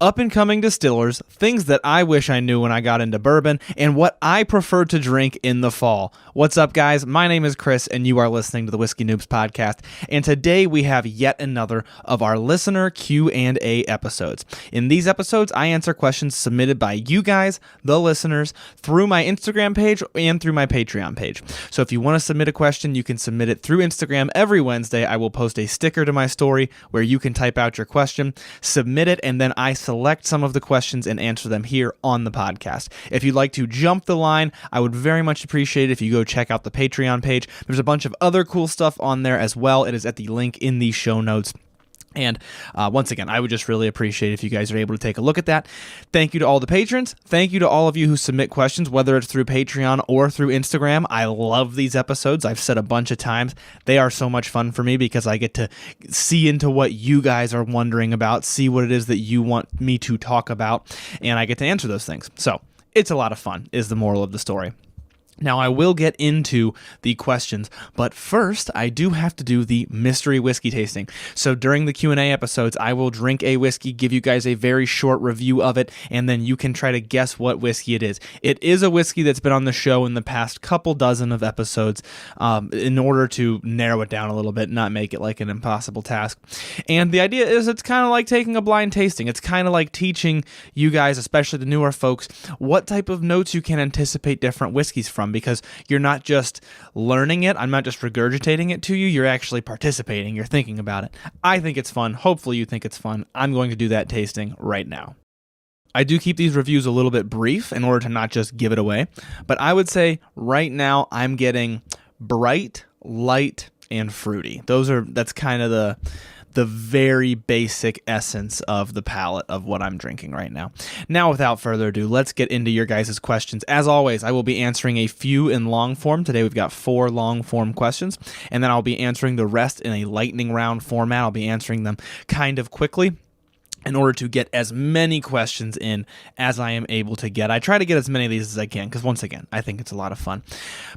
Up-and-coming distillers, things that I wish I knew when I got into bourbon, and what I prefer to drink in the fall. What's up, guys? My name is Chris, and you are listening to the Whiskey Noobs Podcast, and today we have yet another of our listener Q&A episodes. In these episodes, I answer questions submitted by you guys, the listeners, through my Instagram page and through my Patreon page. So if you want to submit a question, you can submit it through Instagram. Every Wednesday, I will post a sticker to my story where you can type out your question, submit it, and then I select some of the questions and answer them here on the podcast. If you'd like to jump the line, I would very much appreciate it if you go check out the Patreon page. There's a bunch of other cool stuff on there as well. It is at the link in the show notes. And once again, I would just really appreciate if you guys are able to take a look at that. Thank you to all the patrons. Thank you to all of you who submit questions, whether it's through Patreon or through Instagram. I love these episodes. I've said a bunch of times. They are so much fun for me because I get to see into what you guys are wondering about, see what it is that you want me to talk about, and I get to answer those things. So it's a lot of fun, is the moral of the story. Now, I will get into the questions, but first, I do have to do the mystery whiskey tasting. So during the Q&A episodes, I will drink a whiskey, give you guys a very short review of it, and then you can try to guess what whiskey it is. It is a whiskey that's been on the show in the past couple dozen of episodes in order to narrow it down a little bit, not make it like an impossible task. And the idea is it's kind of like taking a blind tasting. It's kind of like teaching you guys, especially the newer folks, what type of notes you can anticipate different whiskeys from. Because you're not just learning it, I'm not just regurgitating it to you, you're actually participating, you're thinking about it. I think it's fun. Hopefully you think it's fun. I'm going to do that tasting right now. I do keep these reviews a little bit brief in order to not just give it away, but I would say right now I'm getting bright, light, and fruity. That's kind of the very basic essence of the palate of what I'm drinking right now. Now, without further ado, let's get into your guys' questions. As always, I will be answering a few in long form. Today we've got 4 long form questions, and then I'll be answering the rest in a lightning round format. I'll be answering them kind of quickly in order to get as many questions in as I am able to get. I try to get as many of these as I can because, once again, I think it's a lot of fun.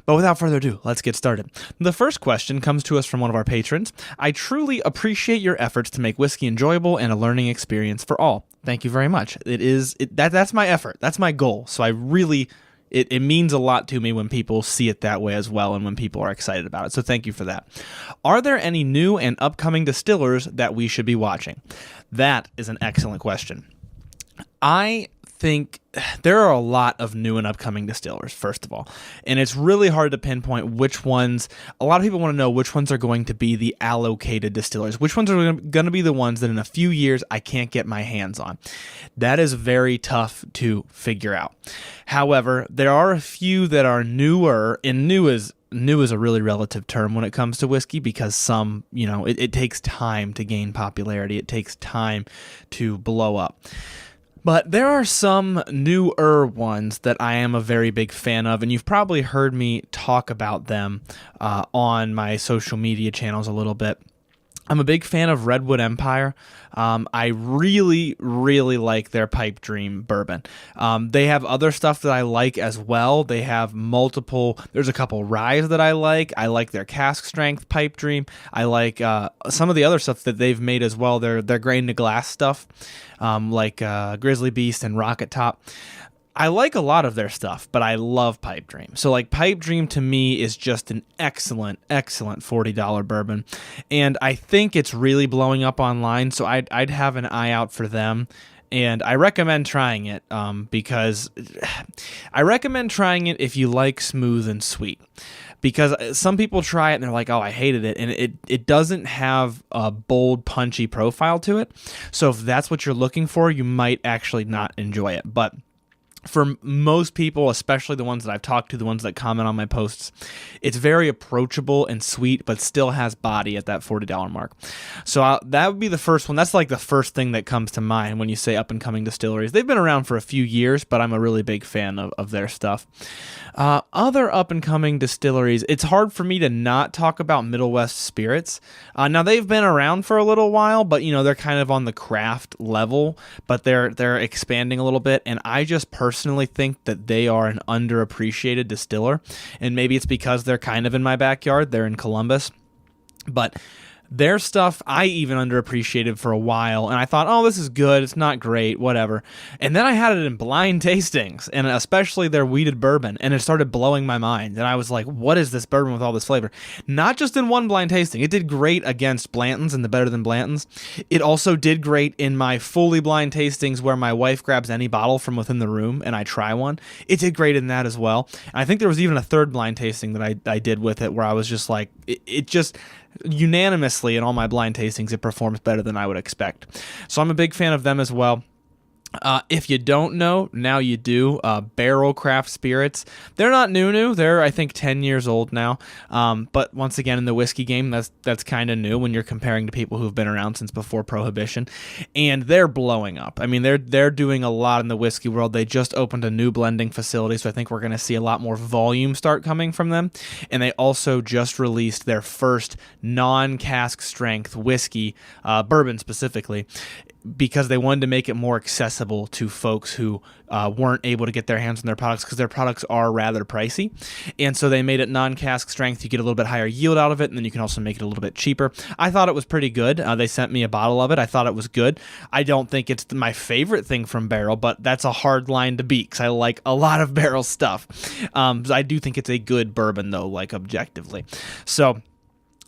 But without further ado, let's get started. The first question comes to us from one of our patrons. I truly appreciate your efforts to make whiskey enjoyable and a learning experience for all. Thank you very much. That's my effort. That's my goal. So I really... It means a lot to me when people see it that way as well and when people are excited about it. So thank you for that. Are there any new and upcoming distillers that we should be watching? That is an excellent question. I think there are a lot of new and upcoming distillers, first of all, and it's really hard to pinpoint which ones. A lot of people want to know which ones are going to be the allocated distillers, which ones are going to be the ones that in a few years I can't get my hands on. That is very tough to figure out. However, there are a few that are newer, and new is a really relative term when it comes to whiskey because some, it takes time to gain popularity. It takes time to blow up. But there are some newer ones that I am a very big fan of, and you've probably heard me talk about them on my social media channels a little bit. I'm a big fan of Redwood Empire. I really, really like their Pipe Dream bourbon. They have other stuff that I like as well. They have there's a couple ryes that I like. I like their cask strength Pipe Dream. I like some of the other stuff that they've made as well. Their grain to glass stuff, like Grizzly Beast and Rocket Top. I like a lot of their stuff, but I love Pipe Dream. So like Pipe Dream to me is just an excellent, excellent $40 bourbon. And I think it's really blowing up online. So I'd have an eye out for them. And I recommend trying it because I recommend trying it if you like smooth and sweet. Because some people try it and they're like, oh, I hated it. And it doesn't have a bold, punchy profile to it. So if that's what you're looking for, you might actually not enjoy it. But for most people, especially the ones that I've talked to, the ones that comment on my posts, it's very approachable and sweet, but still has body at that $40 mark. So that would be the first one. That's like the first thing that comes to mind when you say up-and-coming distilleries. They've been around for a few years, but I'm a really big fan of their stuff. Other up-and-coming distilleries, it's hard for me to not talk about Middle West Spirits. Now, they've been around for a little while, but they're kind of on the craft level, but they're expanding a little bit, and I just personally think that they are an underappreciated distiller, and maybe it's because they're kind of in my backyard. They're in Columbus. But their stuff I even underappreciated for a while, and I thought, oh, this is good, it's not great, whatever. And then I had it in blind tastings, and especially their wheated bourbon, and it started blowing my mind. And I was like, what is this bourbon with all this flavor? Not just in one blind tasting. It did great against Blanton's and the Better Than Blanton's. It also did great in my fully blind tastings where my wife grabs any bottle from within the room and I try one. It did great in that as well. And I think there was even a third blind tasting that I did with it where I was just like, it just unanimously in all my blind tastings, it performs better than I would expect. So I'm a big fan of them as well. If you don't know, now you do. Barrel Craft Spirits. They're not new. They're, I think, 10 years old now. But once again, in the whiskey game, that's kind of new when you're comparing to people who've been around since before Prohibition. And they're blowing up. I mean, they're doing a lot in the whiskey world. They just opened a new blending facility, so I think we're going to see a lot more volume start coming from them. And they also just released their first non-cask strength whiskey, bourbon specifically, because they wanted to make it more accessible to folks who weren't able to get their hands on their products because their products are rather pricey. And so they made it non-cask strength. You get a little bit higher yield out of it, and then you can also make it a little bit cheaper. I thought it was pretty good. They sent me a bottle of it. I thought it was good. I don't think it's my favorite thing from Barrel, but that's a hard line to beat because I like a lot of Barrel stuff. I do think it's a good bourbon, though, like objectively. So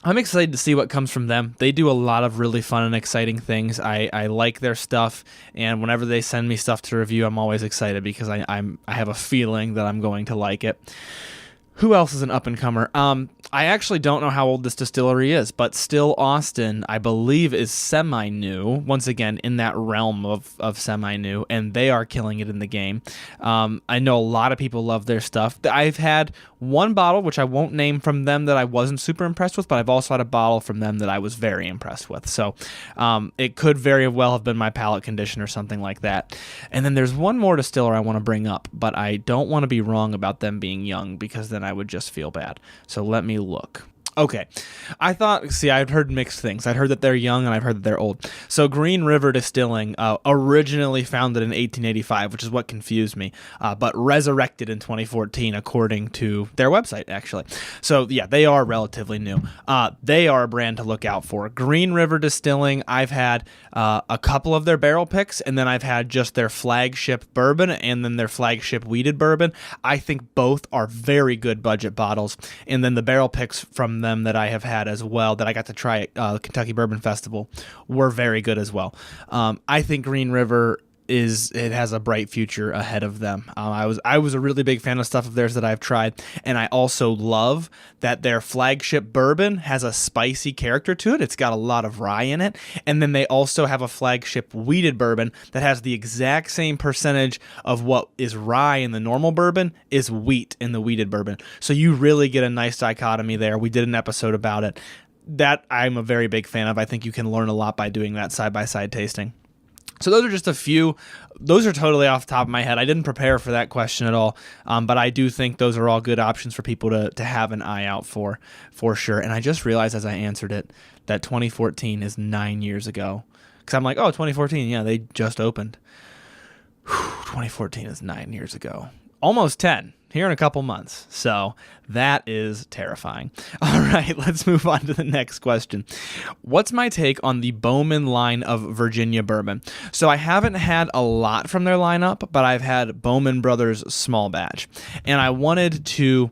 I'm excited to see what comes from them. They do a lot of really fun and exciting things. I like their stuff, and whenever they send me stuff to review, I'm always excited because I have a feeling that I'm going to like it. Who else is an up-and-comer? I actually don't know how old this distillery is, but Still Austin, I believe, is semi-new. Once again, in that realm of semi-new, and they are killing it in the game. I know a lot of people love their stuff. I've had one bottle, which I won't name from them, that I wasn't super impressed with, but I've also had a bottle from them that I was very impressed with. So it could very well have been my palate condition or something like that. And then there's one more distiller I want to bring up, but I don't want to be wrong about them being young because then I would just feel bad. So let me look. Okay. I'd heard mixed things. I'd heard that they're young and I've heard that they're old. So Green River Distilling, originally founded in 1885, which is what confused me, but resurrected in 2014, according to their website, actually. So yeah, they are relatively new. They are a brand to look out for. Green River Distilling, I've had a couple of their barrel picks, and then I've had just their flagship bourbon and then their flagship wheated bourbon. I think both are very good budget bottles. And then the barrel picks from them that I have had as well, that I got to try at the Kentucky Bourbon Festival, were very good as well. I think Green River has a bright future ahead of them. I was a really big fan of stuff of theirs that I've tried, and I also love that their flagship bourbon has a spicy character to it. It's got a lot of rye in it, and then they also have a flagship wheated bourbon that has the exact same percentage of what is rye in the normal bourbon is wheat in the wheated bourbon. So you really get a nice dichotomy there. We did an episode about it. That I'm a very big fan of. I think you can learn a lot by doing that side-by-side tasting. So those are just a few. Those are totally off the top of my head. I didn't prepare for that question at all, but I do think those are all good options for people to have an eye out for sure. And I just realized as I answered it that 2014 is 9 years ago. Because I'm like, oh, 2014, yeah, they just opened. 2014 is 9 years ago. Almost 10. Here in a couple months. So that is terrifying. All right, let's move on to the next question. What's my take on the Bowman line of Virginia bourbon? So I haven't had a lot from their lineup, but I've had Bowman Brothers Small Batch. And I wanted to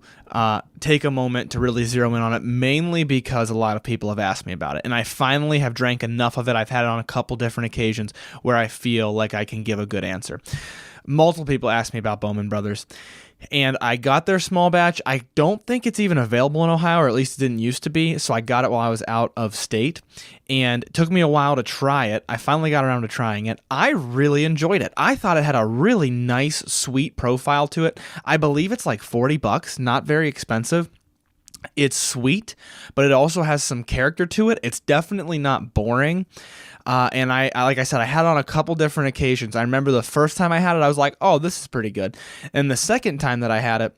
take a moment to really zero in on it, mainly because a lot of people have asked me about it. And I finally have drank enough of it. I've had it on a couple different occasions where I feel like I can give a good answer. Multiple people asked me about Bowman Brothers, and I got their small batch. I don't think it's even available in Ohio, or at least it didn't used to be, so I got it while I was out of state, and it took me a while to try it. I finally got around to trying it. I really enjoyed it. I thought it had a really nice, sweet profile to it. I believe it's like $40, not very expensive. It's sweet, but it also has some character to it. It's definitely not boring. And I like I said, I had it on a couple different occasions. I remember the first time I had it, I was like, oh, this is pretty good. And the second time that I had it,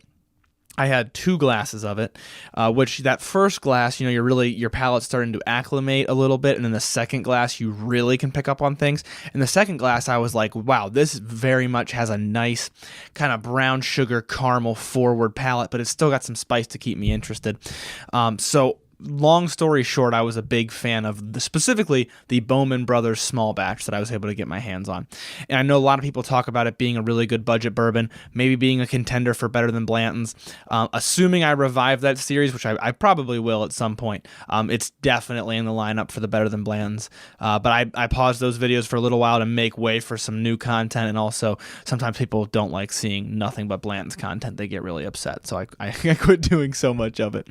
I had 2 glasses of it, which that first glass, your palate's starting to acclimate a little bit. And then the second glass, you really can pick up on things. And the second glass, I was like, wow, this very much has a nice kind of brown sugar caramel forward palate, but it's still got some spice to keep me interested. So long story short, I was a big fan of specifically the Bowman Brothers small batch that I was able to get my hands on. And I know a lot of people talk about it being a really good budget bourbon, maybe being a contender for Better Than Blanton's. Assuming I revive that series, which I probably will at some point, it's definitely in the lineup for the Better Than Blanton's. But I paused those videos for a little while to make way for some new content, and also sometimes people don't like seeing nothing but Blanton's content. They get really upset, so I quit doing so much of it.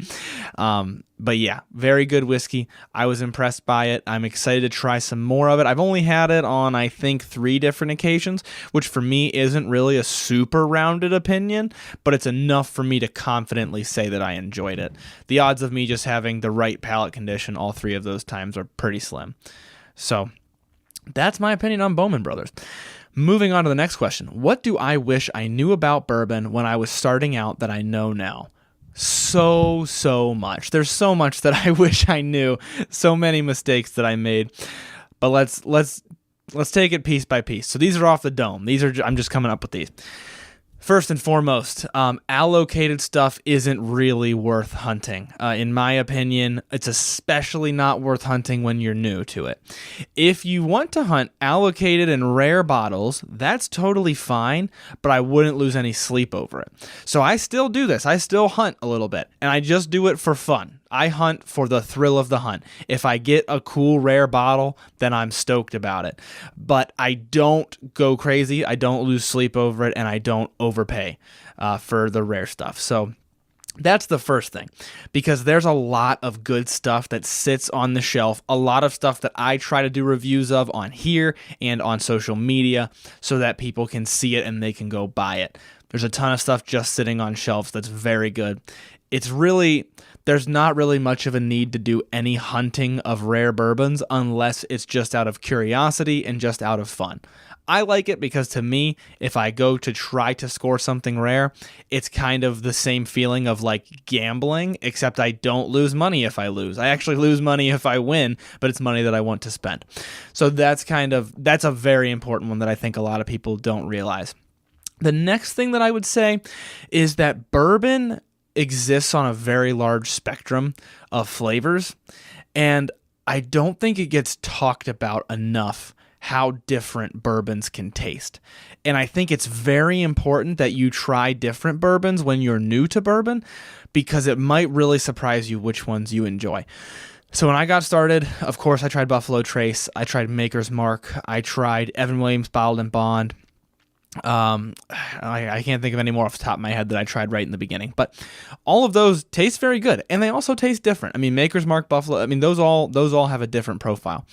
But yeah, very good whiskey. I was impressed by it. I'm excited to try some more of it. I've only had it on, I think, 3 different occasions, which for me isn't really a super rounded opinion, but it's enough for me to confidently say that I enjoyed it. The odds of me just having the right palate condition all 3 of those times are pretty slim. So that's my opinion on Bowman Brothers. Moving on to the next question. What do I wish I knew about bourbon when I was starting out that I know now? So much. There's so much that I wish I knew. So many mistakes that I made. But let's take it piece by piece. So these are off the dome. I'm just coming up with these. First and foremost, allocated stuff isn't really worth hunting. In my opinion, it's especially not worth hunting when you're new to it. If you want to hunt allocated and rare bottles, that's totally fine, but I wouldn't lose any sleep over it. So I still do this. I still hunt a little bit, and I just do it for fun. I hunt for the thrill of the hunt. If I get a cool rare bottle, then I'm stoked about it. But I don't go crazy, I don't lose sleep over it, and I don't overpay for the rare stuff. So that's the first thing, because there's a lot of good stuff that sits on the shelf, a lot of stuff that I try to do reviews of on here and on social media so that people can see it and they can go buy it. There's a ton of stuff just sitting on shelves that's very good. There's not really much of a need to do any hunting of rare bourbons unless it's just out of curiosity and just out of fun. I like it because, to me, if I go to try to score something rare, it's kind of the same feeling of like gambling, except I don't lose money if I lose. I actually lose money if I win, but it's money that I want to spend. So that's a very important one that I think a lot of people don't realize. The next thing that I would say is that bourbon exists on a very large spectrum of flavors, and I don't think it gets talked about enough how different bourbons can taste. And I think it's very important that you try different bourbons when you're new to bourbon, because it might really surprise you which ones you enjoy. So when I got started, of course, I tried Buffalo Trace, I tried Maker's Mark, I tried Evan Williams Bottled and Bond. I can't think of any more off the top of my head that I tried right in the beginning, but all of those taste very good, and they also taste different. I mean, Maker's Mark, Buffalo, I mean, those all have a different profile,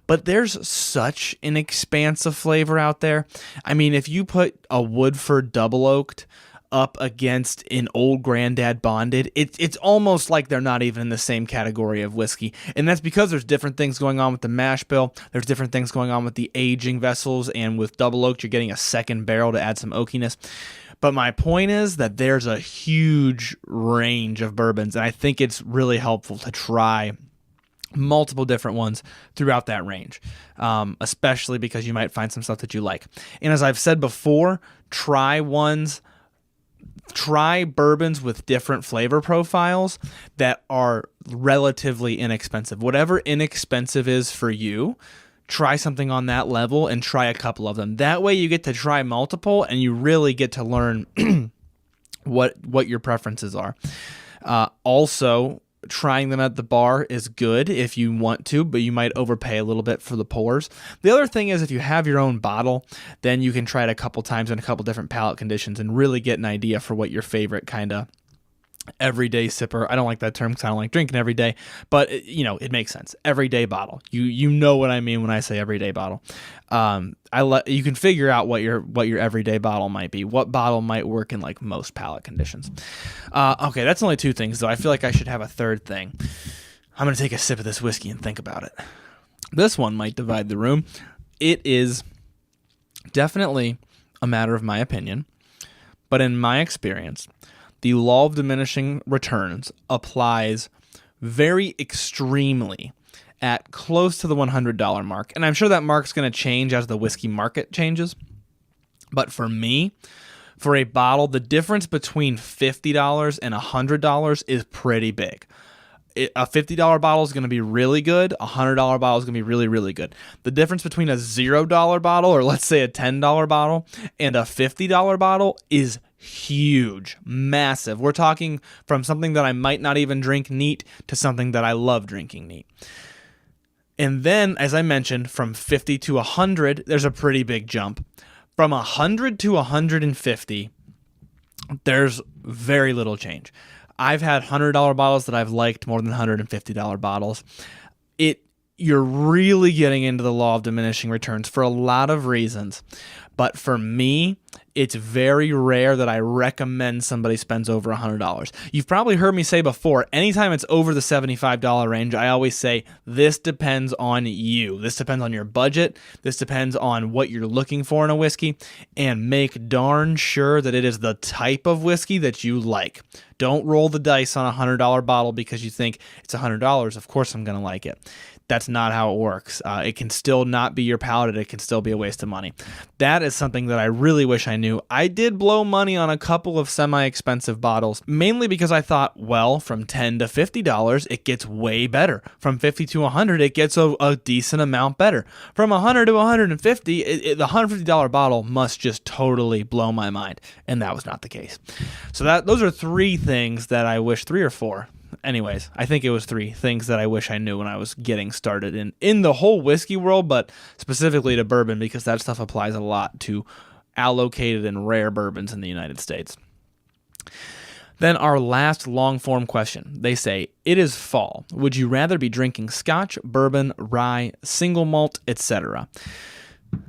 but there's such an expanse of flavor out there. I mean, if you put a Woodford Double Oaked up against an Old Grandad Bonded, it's almost like they're not even in the same category of whiskey. And that's because there's different things going on with the mash bill. There's different things going on with the aging vessels, and with Double Oaked, you're getting a second barrel to add some oakiness. But my point is that there's a huge range of bourbons, and I think it's really helpful to try multiple different ones throughout that range, especially because you might find some stuff that you like. And as I've said before, try bourbons with different flavor profiles that are relatively inexpensive. Whatever inexpensive is for you, try something on that level and try a couple of them. That way you get to try multiple and you really get to learn what your preferences are. Also, trying them at the bar is good if you want to, but you might overpay a little bit for the pours. The other thing is, if you have your own bottle, then you can try it a couple times in a couple different palate conditions and really get an idea for what your favorite kind of everyday sipper. I don't like that term because I don't like drinking every day, but it makes sense. Everyday bottle. You know what I mean when I say everyday bottle. You can figure out what your everyday bottle might be. What bottle might work in like most palate conditions. Okay, that's only 2 things though. I feel like I should have a third thing. I'm gonna take a sip of this whiskey and think about it. This one might divide the room. It is definitely a matter of my opinion, but in my experience, the law of diminishing returns applies very extremely at close to the $100 mark. And I'm sure that mark's going to change as the whiskey market changes. But for me, for a bottle, the difference between $50 and $100 is pretty big. A $50 bottle is going to be really good. A $100 bottle is going to be really, really good. The difference between a $0 bottle, or let's say a $10 bottle, and a $50 bottle is huge, massive. We're talking from something that I might not even drink neat to something that I love drinking neat. And then, as I mentioned, from 50 to 100, there's a pretty big jump. From 100 to 150, there's very little change. I've had $100 bottles that I've liked more than $150 bottles. You're really getting into the law of diminishing returns for a lot of reasons. But for me, it's very rare that I recommend somebody spends over $100. You've probably heard me say before, anytime it's over the $75 range, I always say, this depends on you. This depends on your budget. This depends on what you're looking for in a whiskey. And make darn sure that it is the type of whiskey that you like. Don't roll the dice on a $100 bottle because you think it's $100. Of course I'm going to like it. That's not how it works. It can still not be your palate. It can still be a waste of money. That is something that I really wish I knew. I did blow money on a couple of semi-expensive bottles, mainly because I thought, well, from $10 to $50, it gets way better. From $50 to $100, it gets a decent amount better. From $100 to $150, the $150 bottle must just totally blow my mind. And that was not the case. So those are three things that I wish, 3 or 4. Anyways, I think it was 3 things that I wish I knew when I was getting started in the whole whiskey world, but specifically to bourbon, because that stuff applies a lot to allocated and rare bourbons in the United States. Then our last long-form question. They say, it is fall. Would you rather be drinking scotch, bourbon, rye, single malt, etc.?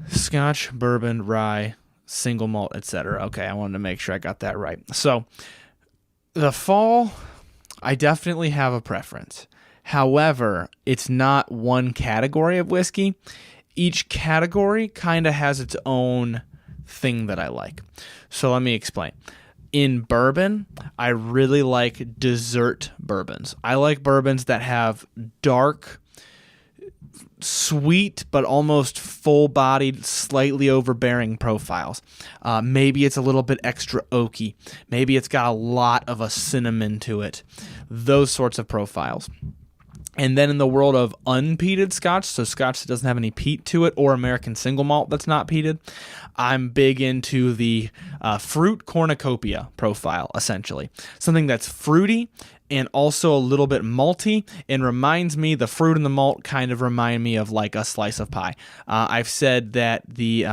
Scotch, bourbon, rye, single malt, etc. Okay, I wanted to make sure I got that right. So, the fall, I definitely have a preference. However, it's not one category of whiskey. Each category kind of has its own thing that I like. So let me explain. In bourbon, I really like dessert bourbons. I like bourbons that have dark, sweet, but almost full-bodied, slightly overbearing profiles. Maybe it's a little bit extra oaky. Maybe it's got a lot of a cinnamon to it. Those sorts of profiles. And then in the world of unpeated scotch, so scotch that doesn't have any peat to it, or American single malt that's not peated, I'm big into the fruit cornucopia profile, essentially. Something that's fruity and also a little bit malty, and reminds me, the fruit and the malt kind of remind me of like a slice of pie. I've said that the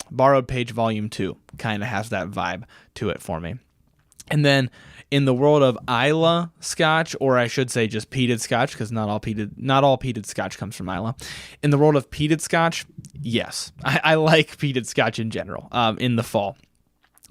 Borrowed Page Volume 2 kind of has that vibe to it for me. And then in the world of Islay Scotch, or I should say just peated Scotch, because not all peated Scotch comes from Islay. In the world of peated Scotch, yes, I like peated Scotch in general in the fall.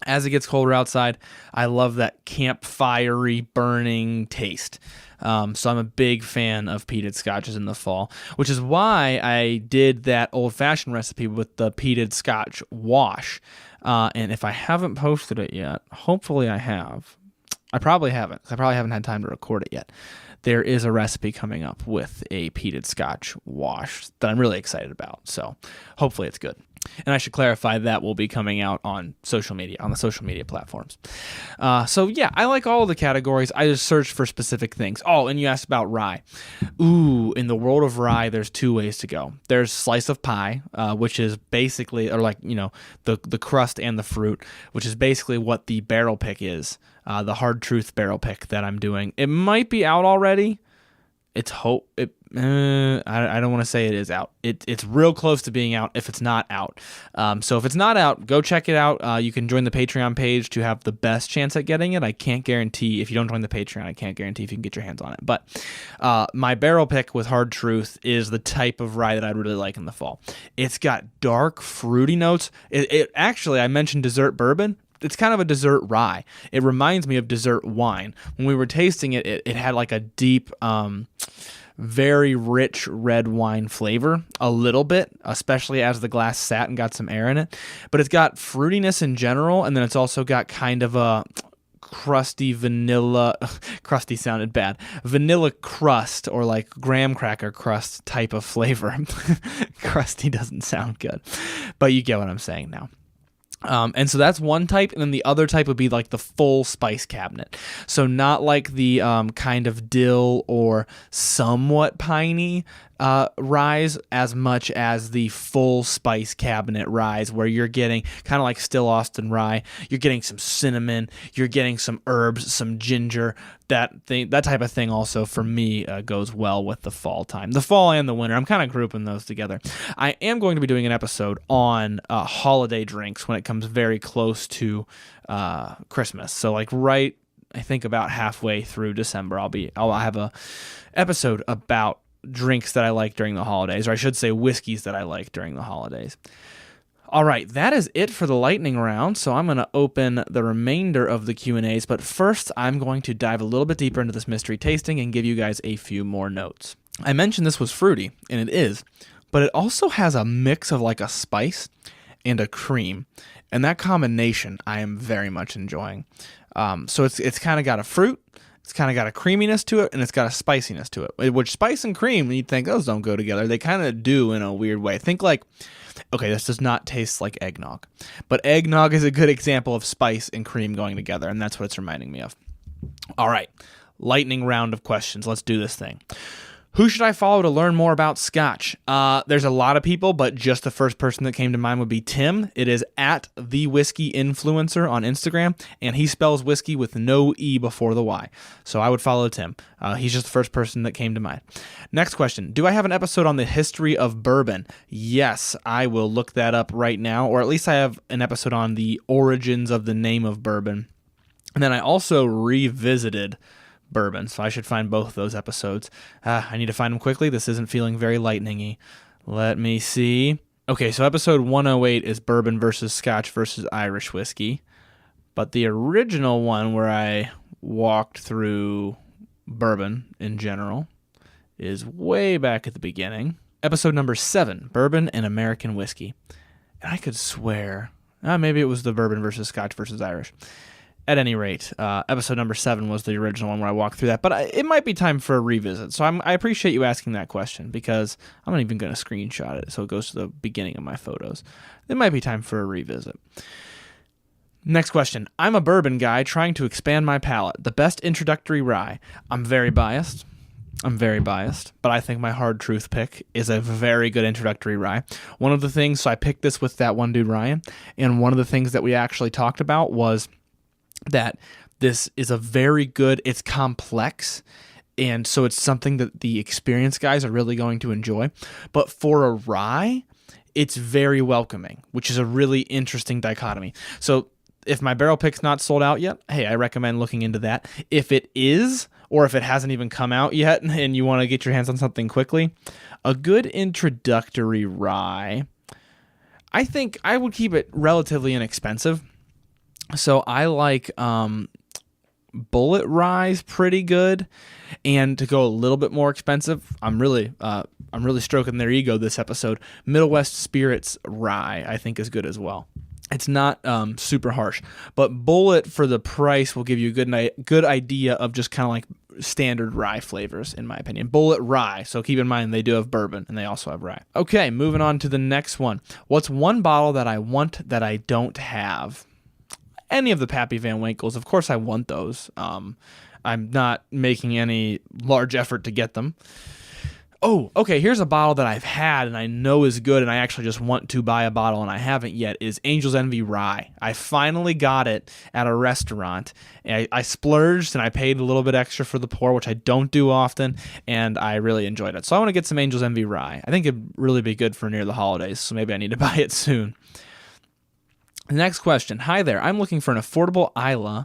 As it gets colder outside, I love that campfire-y, burning taste. So I'm a big fan of peated scotches in the fall, which is why I did that old-fashioned recipe with the peated Scotch wash. And if I haven't posted it yet, hopefully I have. I probably haven't, because I probably haven't had time to record it yet. There is a recipe coming up with a peated Scotch wash that I'm really excited about. So hopefully it's good. And I should clarify that will be coming out on social media, on the social media platforms. So yeah, I like all of the categories. I just search for specific things. Oh, and you asked about rye. Ooh, in the world of rye, there's 2 ways to go. There's slice of pie, which is basically, or like, the crust and the fruit, which is basically what the barrel pick is. The Hard Truth barrel pick that I'm doing. It might be out already. It's hope. I don't want to say it is out. It's real close to being out if it's not out. So if it's not out, go check it out. You can join the Patreon page to have the best chance at getting it. I can't guarantee, if you don't join the Patreon, I can't guarantee if you can get your hands on it. But my barrel pick with Hard Truth is the type of rye that I'd really like in the fall. It's got dark, fruity notes. Actually, I mentioned dessert bourbon. It's kind of a dessert rye. It reminds me of dessert wine. When we were tasting it, it had like a deep, very rich red wine flavor, a little bit, especially as the glass sat and got some air in it. But it's got fruitiness in general, and then it's also got kind of a crusty vanilla, crusty sounded bad, vanilla crust, or like graham cracker crust type of flavor. Crusty doesn't sound good, but you get what I'm saying now. And so that's one type, and then the other type would be like the full spice cabinet. So not like the kind of dill or somewhat piney ryes, as much as the full spice cabinet ryes, where you're getting kind of like Still Austin rye. You're getting some cinnamon, you're getting some herbs, some ginger. That type of thing also for me goes well with the fall time, the fall and the winter. I'm kind of grouping those together. I am going to be doing an episode on holiday drinks when it comes very close to Christmas. So like right, I think about halfway through December, I'll have a episode about drinks that I like during the holidays, or I should say whiskeys that I like during the holidays. All right, that is it for the lightning round, so I'm going to open the remainder of the Q&As, but first I'm going to dive a little bit deeper into this mystery tasting and give you guys a few more notes. I mentioned this was fruity, and it is, but it also has a mix of like a spice and a cream, and that combination I am very much enjoying. So it's kind of got a fruit, it's kind of got a creaminess to it, and it's got a spiciness to it, which spice and cream, you'd think those don't go together. They kind of do in a weird way. Think like, okay, this does not taste like eggnog, but eggnog is a good example of spice and cream going together, and that's what it's reminding me of. All right, lightning round of questions. Let's do this thing. Who should I follow to learn more about Scotch? There's a lot of people, but just the first person that came to mind would be Tim. It is at The Whiskey Influencer on Instagram, and he spells whiskey with no E before the Y. So I would follow Tim. He's just the first person that came to mind. Next question. Do I have an episode on the history of bourbon? Yes, I will look that up right now, or at least I have an episode on the origins of the name of bourbon. And then I also revisited bourbon, so I should find both of those episodes. I need to find them quickly. This isn't feeling very lightning-y. Let me see. Okay, so episode 108 is bourbon versus Scotch versus Irish whiskey, but the original one where I walked through bourbon in general is way back at the beginning. Episode number 7, bourbon and American whiskey. And I could swear, maybe it was the bourbon versus Scotch versus Irish. At any rate, episode number 7 was the original one where I walked through that, but it might be time for a revisit. So I appreciate you asking that question, because I'm not even going to screenshot it, so it goes to the beginning of my photos. It might be time for a revisit. Next question. I'm a bourbon guy trying to expand my palate. The best introductory rye. I'm very biased, but I think my Hard Truth pick is a very good introductory rye. One of the things, so I picked this with that one dude, Ryan, and one of the things that we actually talked about was that this is a very good, it's complex, and so it's something that the experienced guys are really going to enjoy. But for a rye, it's very welcoming, which is a really interesting dichotomy. So if my barrel pick's not sold out yet, hey, I recommend looking into that. If it is, or if it hasn't even come out yet and you want to get your hands on something quickly, a good introductory rye, I think I would keep it relatively inexpensive. So I like Bullet Rye's pretty good, and to go a little bit more expensive, I'm really stroking their ego this episode. Middle West Spirits Rye I think is good as well. It's not super harsh, but Bullet for the price will give you a good idea of just kind of like standard rye flavors, in my opinion. Bullet Rye, so keep in mind they do have bourbon and they also have rye. Okay, moving on to the next one. What's one bottle that I want that I don't have? Any of the Pappy Van Winkles, of course I want those. I'm not making any large effort to get them. Oh, okay, here's a bottle that I've had and I know is good, and I actually just want to buy a bottle and I haven't yet, is Angel's Envy Rye. I finally got it at a restaurant. I splurged and I paid a little bit extra for the pour, which I don't do often, and I really enjoyed it. So I want to get some Angel's Envy Rye. I think it'd really be good for near the holidays, so maybe I need to buy it soon. The next question. Hi there. I'm looking for an affordable Islay.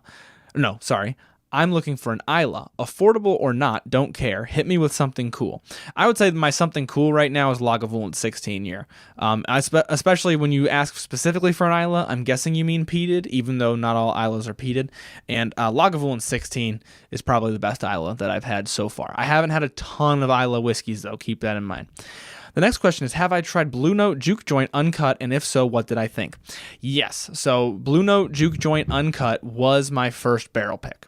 I'm looking for an Islay. Affordable or not, don't care. Hit me with something cool. I would say my something cool right now is Lagavulin 16 year. Especially when you ask specifically for an Islay, I'm guessing you mean peated, even though not all Islays are peated. And Lagavulin 16 is probably the best Islay that I've had so far. I haven't had a ton of Islay whiskeys, though. Keep that in mind. The next question is, have I tried Blue Note Juke Joint Uncut, and if so, what did I think? Yes, so Blue Note Juke Joint Uncut was my first barrel pick.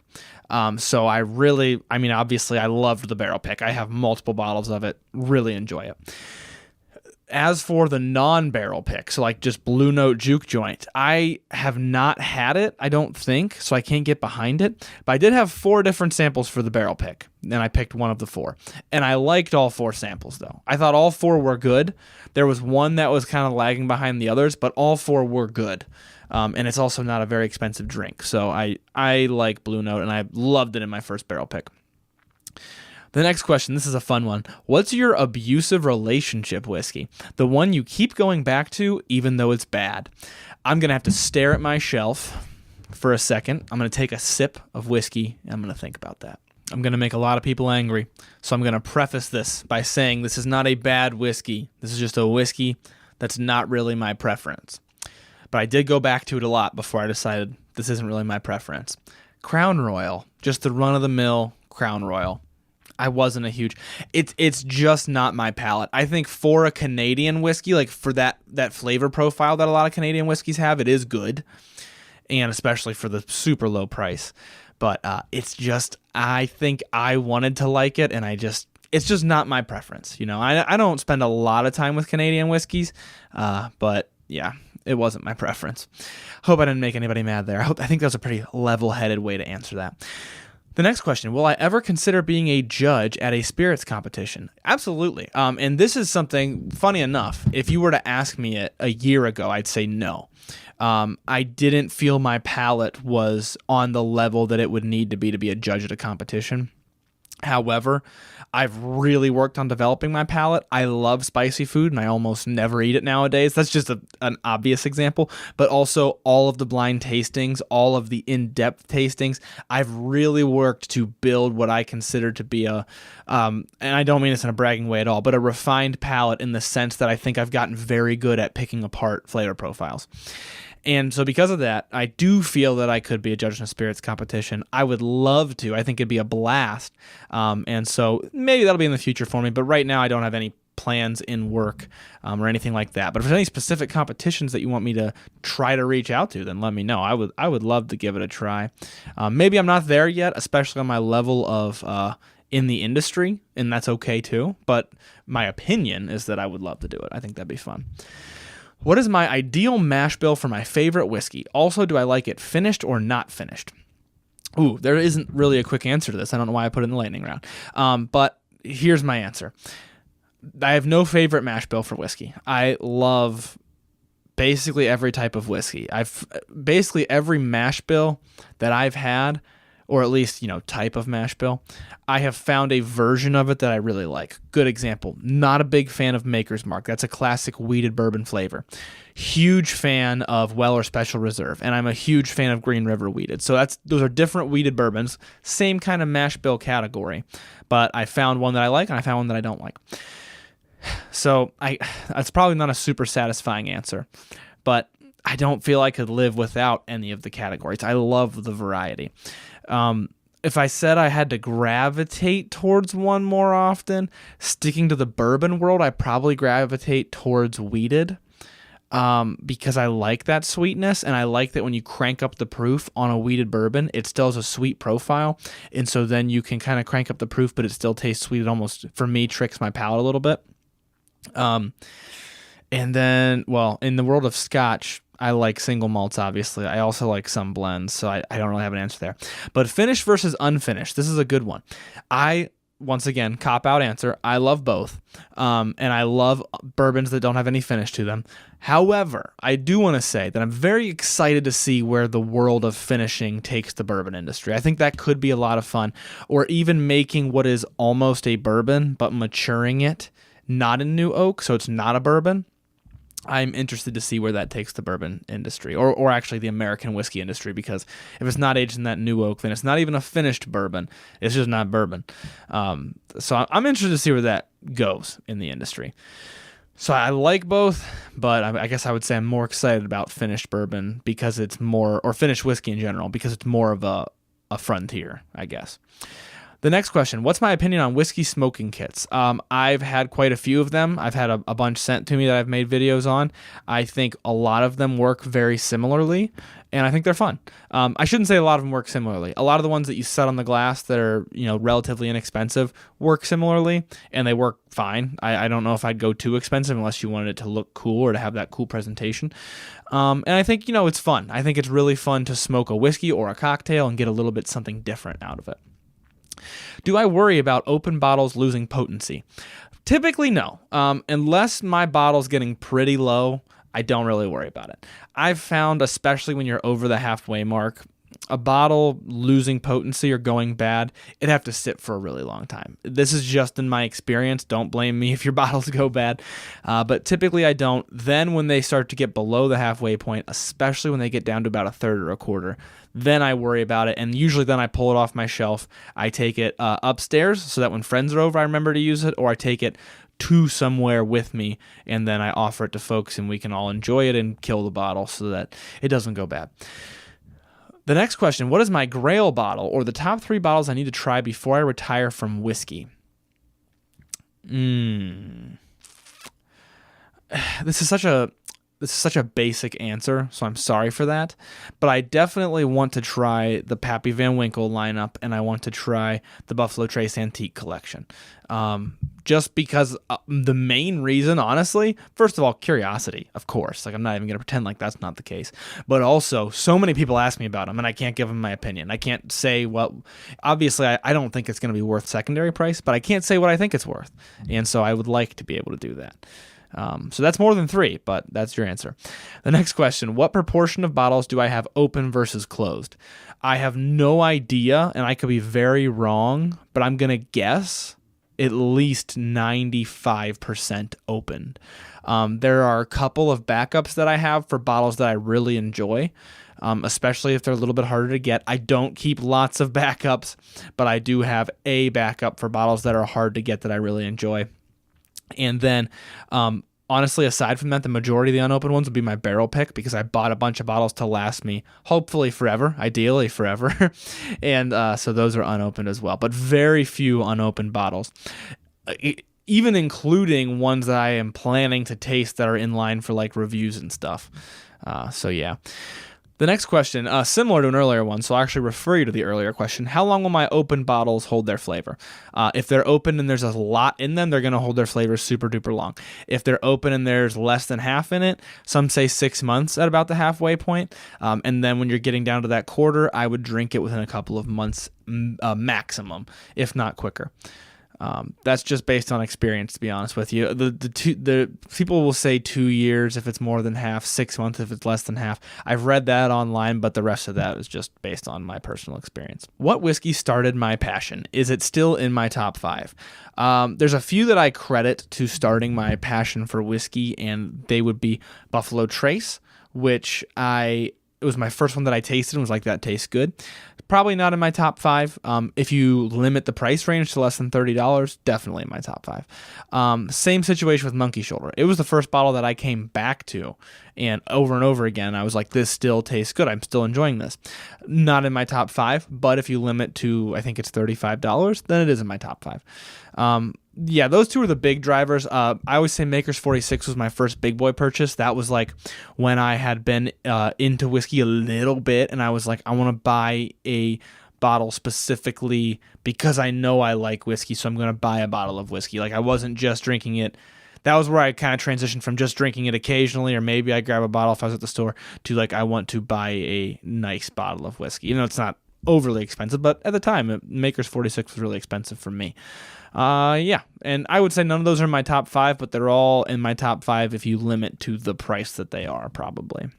So obviously I loved the barrel pick. I have multiple bottles of it, really enjoy it. as for the non-barrel pick, so like just Blue Note Juke Joint, I have not had it, I don't think, so I can't get behind it. But I did have 4 different samples for the barrel pick, and I picked one of the 4. And I liked all 4 samples, though. I thought all 4 were good. There was one that was kind of lagging behind the others, but all 4 were good. And it's also not a very expensive drink. So I like Blue Note, and I loved it in my first barrel pick. The next question, this is a fun one. What's your abusive relationship whiskey? The one you keep going back to even though it's bad. I'm going to have to stare at my shelf for a second. I'm going to take a sip of whiskey, and I'm going to think about that. I'm going to make a lot of people angry, so I'm going to preface this by saying this is not a bad whiskey. This is just a whiskey that's not really my preference. But I did go back to it a lot before I decided this isn't really my preference. Crown Royal, just the run-of-the-mill Crown Royal. I wasn't a huge... It's just not my palate. I think for a Canadian whiskey, like for that flavor profile that a lot of Canadian whiskeys have, it is good, and especially for the super low price. But it's just... I think I wanted to like it, and it's just not my preference. You know, I don't spend a lot of time with Canadian whiskeys, but yeah, it wasn't my preference. Hope I didn't make anybody mad there. I think that was a pretty level-headed way to answer that. The next question, will I ever consider being a judge at a spirits competition? Absolutely. And this is something, funny enough, if you were to ask me it a year ago, I'd say no. I didn't feel my palate was on the level that it would need to be a judge at a competition. However, I've really worked on developing my palate. I love spicy food, and I almost never eat it nowadays. That's just an obvious example. But also all of the blind tastings, all of the in-depth tastings, I've really worked to build what I consider to be and I don't mean this in a bragging way at all, but a refined palate in the sense that I think I've gotten very good at picking apart flavor profiles. And so because of that, I do feel that I could be a judge in a spirits competition. I would love to. I think it'd be a blast. And so maybe that'll be in the future for me. But right now I don't have any plans in work or anything like that. But if there's any specific competitions that you want me to try to reach out to, then let me know. I would love to give it a try. Maybe I'm not there yet, especially on my level of in the industry, and that's okay too. But my opinion is that I would love to do it. I think that'd be fun. What is my ideal mash bill for my favorite whiskey? Also, do I like it finished or not finished? Ooh, there isn't really a quick answer to this. I don't know why I put it in the lightning round. But here's my answer. I have no favorite mash bill for whiskey. I love basically every type of whiskey. Basically every mash bill that I've had, or at least, type of mash bill, I have found a version of it that I really like. Good example, not a big fan of Maker's Mark. That's a classic wheated bourbon flavor. Huge fan of Weller Special Reserve, and I'm a huge fan of Green River Wheated. So those are different wheated bourbons, same kind of mash bill category, but I found one that I like, and I found one that I don't like. So that's probably not a super satisfying answer, but I don't feel I could live without any of the categories. I love the variety. If I said I had to gravitate towards one more often, sticking to the bourbon world, I probably gravitate towards wheated because I like that sweetness, and I like that when you crank up the proof on a wheated bourbon, it still has a sweet profile, and so then you can kind of crank up the proof, but it still tastes sweet. It almost, for me, tricks my palate a little bit. And then, in the world of Scotch, I like single malts, obviously. I also like some blends, so I don't really have an answer there. But finished versus unfinished, this is a good one. Once again, cop-out answer, I love both. And I love bourbons that don't have any finish to them. However, I do want to say that I'm very excited to see where the world of finishing takes the bourbon industry. I think that could be a lot of fun. Or even making what is almost a bourbon, but maturing it, not in new oak, so it's not a bourbon. I'm interested to see where that takes the bourbon industry, or actually the American whiskey industry, because if it's not aged in that new oak, then it's not even a finished bourbon. It's just not bourbon. So I'm interested to see where that goes in the industry. So I like both, but I guess I would say I'm more excited about finished bourbon because it's more, or finished whiskey in general, because it's more of a frontier, I guess. The next question, what's my opinion on whiskey smoking kits? I've had quite a few of them. I've had a bunch sent to me that I've made videos on. I think a lot of them work very similarly, and I think they're fun. I shouldn't say a lot of them work similarly. A lot of the ones that you set on the glass that are, relatively inexpensive work similarly, and they work fine. I don't know if I'd go too expensive unless you wanted it to look cool or to have that cool presentation. And I think, it's fun. I think it's really fun to smoke a whiskey or a cocktail and get a little bit something different out of it. Do I worry about open bottles losing potency? Typically, no. Unless my bottle's getting pretty low, I don't really worry about it. I've found, especially when you're over the halfway mark, a bottle losing potency or going bad, it'd have to sit for a really long time. This is just in my experience. Don't blame me if your bottles go bad. But typically I don't. Then when they start to get below the halfway point, especially when they get down to about a third or a quarter, then I worry about it. And usually then I pull it off my shelf. I take it upstairs so that when friends are over, I remember to use it, or I take it to somewhere with me, and then I offer it to folks and we can all enjoy it and kill the bottle so that it doesn't go bad. The next question, what is my grail bottle or the top 3 bottles I need to try before I retire from whiskey? This is such a basic answer, so I'm sorry for that. But I definitely want to try the Pappy Van Winkle lineup, and I want to try the Buffalo Trace Antique Collection. Just because the main reason, honestly, first of all, curiosity, of course. Like, I'm not even going to pretend like that's not the case. But also, so many people ask me about them, and I can't give them my opinion. I can't say obviously, I don't think it's going to be worth secondary price, but I can't say what I think it's worth. And so I would like to be able to do that. So that's more than 3, but that's your answer. The next question, what proportion of bottles do I have open versus closed? I have no idea, and I could be very wrong, but I'm going to guess at least 95% open. There are a couple of backups that I have for bottles that I really enjoy, especially if they're a little bit harder to get. I don't keep lots of backups, but I do have a backup for bottles that are hard to get that I really enjoy. And then, honestly, aside from that, the majority of the unopened ones would be my barrel pick, because I bought a bunch of bottles to last me, hopefully forever, ideally forever. And so those are unopened as well, but very few unopened bottles, even including ones that I am planning to taste that are in line for like reviews and stuff. So yeah. The next question, similar to an earlier one, so I'll actually refer you to the earlier question. How long will my open bottles hold their flavor? If they're open and there's a lot in them, they're going to hold their flavor super duper long. If they're open and there's less than half in it, some say 6 months at about the halfway point. And then when you're getting down to that quarter, I would drink it within a couple of months maximum, if not quicker. That's just based on experience, to be honest with you. The people will say 2 years if it's more than half, 6 months if it's less than half. I've read that online, but the rest of that is just based on my personal experience. What whiskey started my passion? Is it still in my top 5? There's a few that I credit to starting my passion for whiskey, and they would be Buffalo Trace, which it was my first one that I tasted and was like, that tastes good. Probably not in my top 5. If you limit the price range to less than $30, definitely in my top 5. Same situation with Monkey Shoulder. It was the first bottle that I came back to, and over again, I was like, this still tastes good. I'm still enjoying this. Not in my top 5, but if you limit to, I think it's $35, then it is in my top 5. Yeah, those two are the big drivers. I always say Maker's 46 was my first big boy purchase. That was like when I had been into whiskey a little bit, and I was like, I want to buy a bottle specifically because I know I like whiskey, so I'm going to buy a bottle of whiskey. Like, I wasn't just drinking it. That was where I kind of transitioned from just drinking it occasionally, or maybe I grab a bottle if I was at the store, to like, I want to buy a nice bottle of whiskey. It's not overly expensive, but at the time, Maker's 46 was really expensive for me. Yeah, and I would say none of those are in my top 5, but they're all in my top 5 if you limit to the price that they are, probably.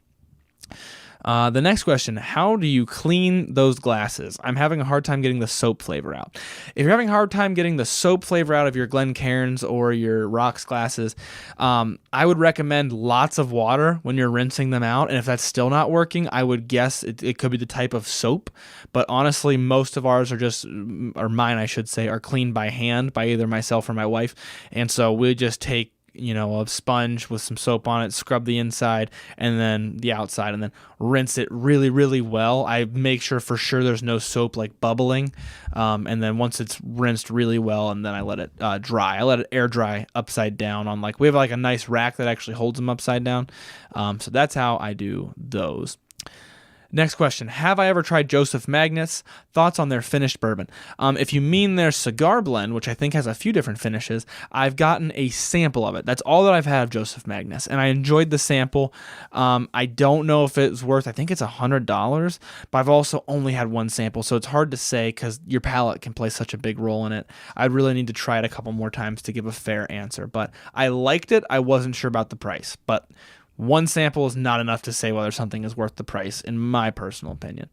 The next question, how do you clean those glasses? I'm having a hard time getting the soap flavor out. If you're having a hard time getting the soap flavor out of your Glencairns or your rocks glasses, I would recommend lots of water when you're rinsing them out. And if that's still not working, I would guess it could be the type of soap. But honestly, most of ours or mine, I should say, are cleaned by hand by either myself or my wife. And so we just take a sponge with some soap on it, scrub the inside and then the outside, and then rinse it really, really well. I make sure for sure there's no soap like bubbling. And then once it's rinsed really well, and then I let it dry. I let it air dry upside down on we have a nice rack that actually holds them upside down. So that's how I do those. Next question. Have I ever tried Joseph Magnus? Thoughts on their finished bourbon? If you mean their cigar blend, which I think has a few different finishes, I've gotten a sample of it. That's all that I've had of Joseph Magnus, and I enjoyed the sample. I don't know if it's worth, I think it's $100, but I've also only had one sample, so it's hard to say because your palate can play such a big role in it. I'd really need to try it a couple more times to give a fair answer, but I liked it. I wasn't sure about the price, but one sample is not enough to say whether something is worth the price, in my personal opinion.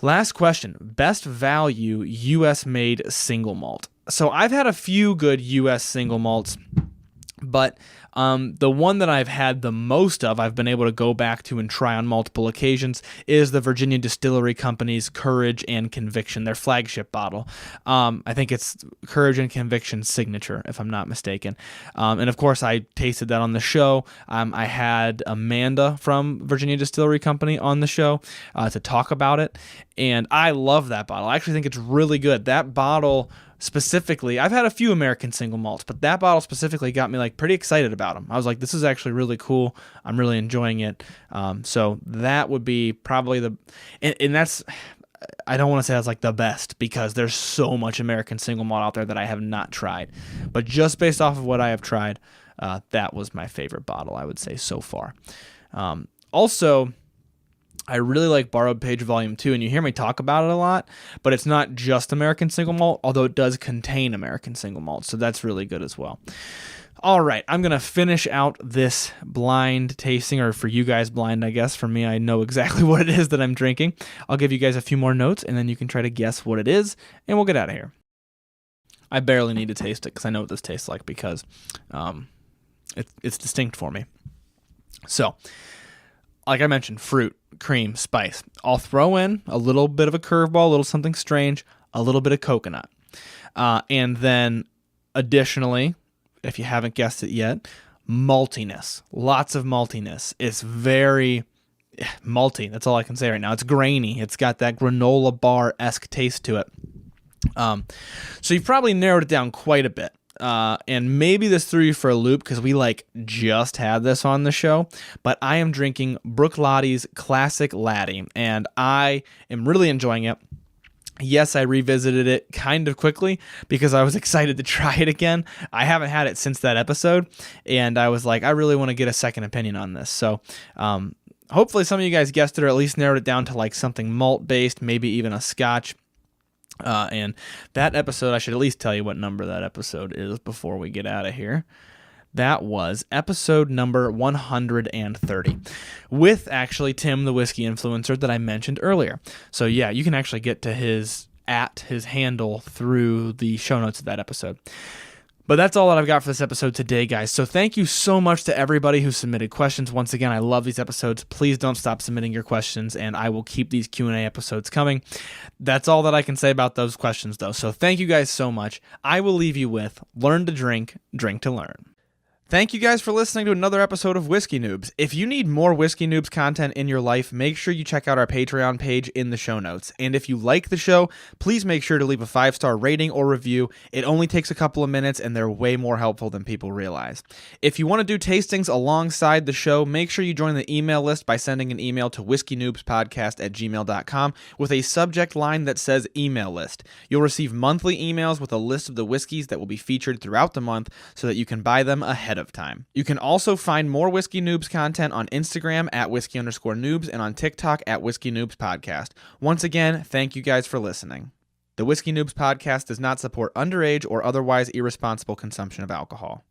Last question. Best value U.S.-made single malt. So I've had a few good U.S. single malts, but the one that I've had the most of, I've been able to go back to and try on multiple occasions, is the Virginia Distillery Company's Courage and Conviction, their flagship bottle. I think it's Courage and Conviction Signature, if I'm not mistaken. And of course, I tasted that on the show. I had Amanda from Virginia Distillery Company on the show to talk about it, and I love that bottle. I actually think it's really good. That bottle specifically, I've had a few American single malts, but that bottle specifically got me pretty excited about them. I was like, this is actually really cool. I'm really enjoying it. So that would be probably and that's, I don't want to say that's the best because there's so much American single malt out there that I have not tried. But just based off of what I have tried, that was my favorite bottle, I would say, so far. Also, I really like Borrowed Page Volume 2, and you hear me talk about it a lot, but it's not just American single malt, although it does contain American single malt, so that's really good as well. All right, I'm going to finish out this blind tasting, or for you guys blind, I guess. For me, I know exactly what it is that I'm drinking. I'll give you guys a few more notes, and then you can try to guess what it is, and we'll get out of here. I barely need to taste it because I know what this tastes like because it's distinct for me. So, like I mentioned, fruit, cream, spice. I'll throw in a little bit of a curveball, a little something strange, a little bit of coconut. And then additionally, if you haven't guessed it yet, maltiness. Lots of maltiness. It's very malty. That's all I can say right now. It's grainy. It's got that granola bar-esque taste to it. So you've probably narrowed it down quite a bit. And maybe this threw you for a loop because we just had this on the show, but I am drinking Bruichladdich Classic Laddie, and I am really enjoying it. Yes, I revisited it kind of quickly because I was excited to try it again. I haven't had it since that episode, and I was like, I really want to get a second opinion on this. So, hopefully some of you guys guessed it or at least narrowed it down to something malt-based, maybe even a scotch. And that episode, I should at least tell you what number that episode is before we get out of here. That was episode number 130 with actually Tim, the whiskey influencer that I mentioned earlier. So yeah, you can actually get to his handle through the show notes of that episode. But that's all that I've got for this episode today, guys. So thank you so much to everybody who submitted questions. Once again, I love these episodes. Please don't stop submitting your questions, and I will keep these Q&A episodes coming. That's all that I can say about those questions, though. So thank you guys so much. I will leave you with learn to drink, drink to learn. Thank you guys for listening to another episode of Whiskey Noobs. If you need more Whiskey Noobs content in your life, make sure you check out our Patreon page in the show notes. And if you like the show, please make sure to leave a 5-star rating or review. It only takes a couple of minutes, and they're way more helpful than people realize. If you want to do tastings alongside the show, make sure you join the email list by sending an email to whiskeynoobspodcast@gmail.com with a subject line that says email list. You'll receive monthly emails with a list of the whiskeys that will be featured throughout the month so that you can buy them ahead of time. You can also find more Whiskey Noobs content on Instagram at @whiskey_noobs and on TikTok at Whiskey Noobs Podcast. Once again, thank you guys for listening. The Whiskey Noobs Podcast does not support underage or otherwise irresponsible consumption of alcohol.